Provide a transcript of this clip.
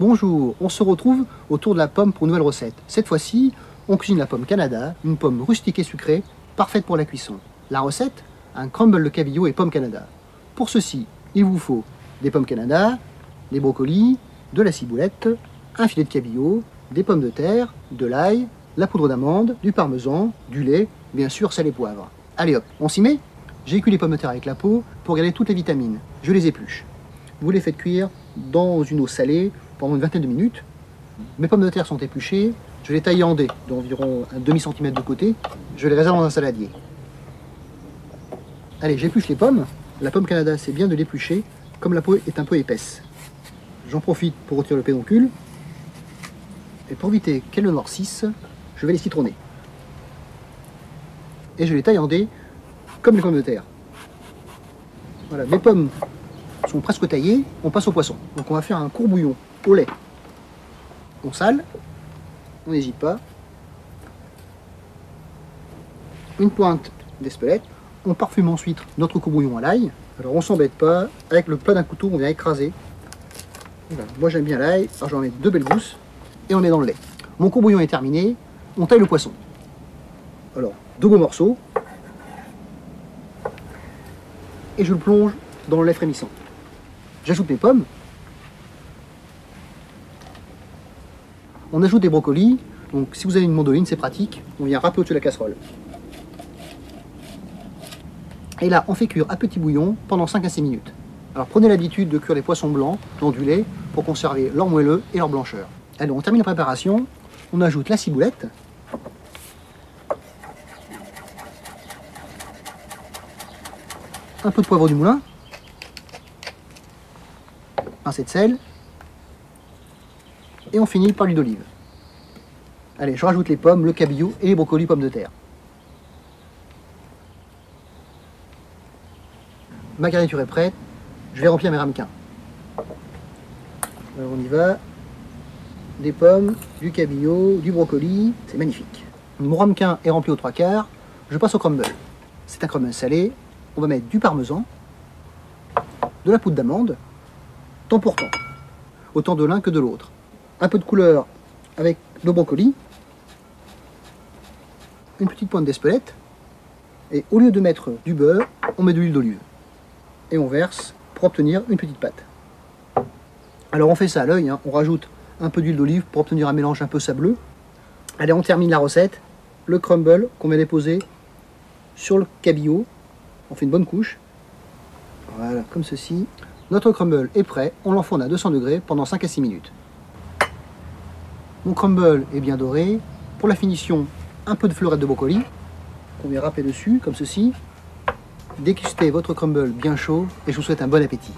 Bonjour, on se retrouve autour de la pomme pour une nouvelle recette. Cette fois-ci, on cuisine la pomme Canada, une pomme rustique et sucrée, parfaite pour la cuisson. La recette, un crumble de cabillaud et pomme Canada. Pour ceci, il vous faut des pommes Canada, des brocolis, de la ciboulette, un filet de cabillaud, des pommes de terre, de l'ail, la poudre d'amande, du parmesan, du lait, bien sûr sel et poivre. Allez hop, on s'y met? J'ai cuit les pommes de terre avec la peau pour garder toutes les vitamines. Je les épluche. Vous les faites cuire dans une eau salée pendant une vingtaine de minutes. Mes pommes de terre sont épluchées, je les taille en dés d'environ un demi-centimètre de côté. Je les réserve dans un saladier. Allez, j'épluche les pommes. La pomme Canada, c'est bien de l'éplucher, comme la peau est un peu épaisse. J'en profite pour retirer le pédoncule. Et pour éviter qu'elle ne noircisse, je vais les citronner. Et je les taille en dés, comme les pommes de terre. Voilà, mes pommes sont presque taillées, on passe au poisson. Donc on va faire un court bouillon au lait. On sale, on n'hésite pas. Une pointe d'espelette. On parfume ensuite notre court bouillon à l'ail. Alors on s'embête pas, avec le plat d'un couteau on vient écraser. Voilà. Moi j'aime bien l'ail, alors j'en mets 2 belles gousses et on met dans le lait. Mon court bouillon est terminé, on taille le poisson. Alors 2 beaux morceaux et je le plonge dans le lait frémissant. J'ajoute mes pommes. On ajoute des brocolis. Donc si vous avez une mandoline, c'est pratique. On vient râper au-dessus de la casserole. Et là, on fait cuire à petit bouillon pendant 5 à 6 minutes. Alors prenez l'habitude de cuire les poissons blancs dans du lait pour conserver leur moelleux et leur blancheur. Alors on termine la préparation. On ajoute la ciboulette. Un peu de poivre du moulin. Pincée de sel. Et on finit par l'huile d'olive. Allez, je rajoute les pommes, le cabillaud et les brocolis pommes de terre. Ma garniture est prête, je vais remplir mes ramequins. Alors on y va. Des pommes, du cabillaud, du brocoli, c'est magnifique. Mon ramequin est rempli aux 3/4, je passe au crumble. C'est un crumble salé, on va mettre du parmesan, de la poudre d'amande, temps pour temps, autant de l'un que de l'autre. Un peu de couleur avec le brocoli, une petite pointe d'espelette, et au lieu de mettre du beurre, on met de l'huile d'olive. Et on verse pour obtenir une petite pâte. Alors on fait ça à l'œil, hein. On rajoute un peu d'huile d'olive pour obtenir un mélange un peu sableux. Allez, on termine la recette. Le crumble qu'on va déposer sur le cabillaud. On fait une bonne couche. Voilà, comme ceci. Notre crumble est prêt, on l'enfourne à 200 degrés pendant 5 à 6 minutes. Mon crumble est bien doré. Pour la finition, un peu de fleurette de brocoli qu'on vient râper dessus, comme ceci. Dégustez votre crumble bien chaud et je vous souhaite un bon appétit.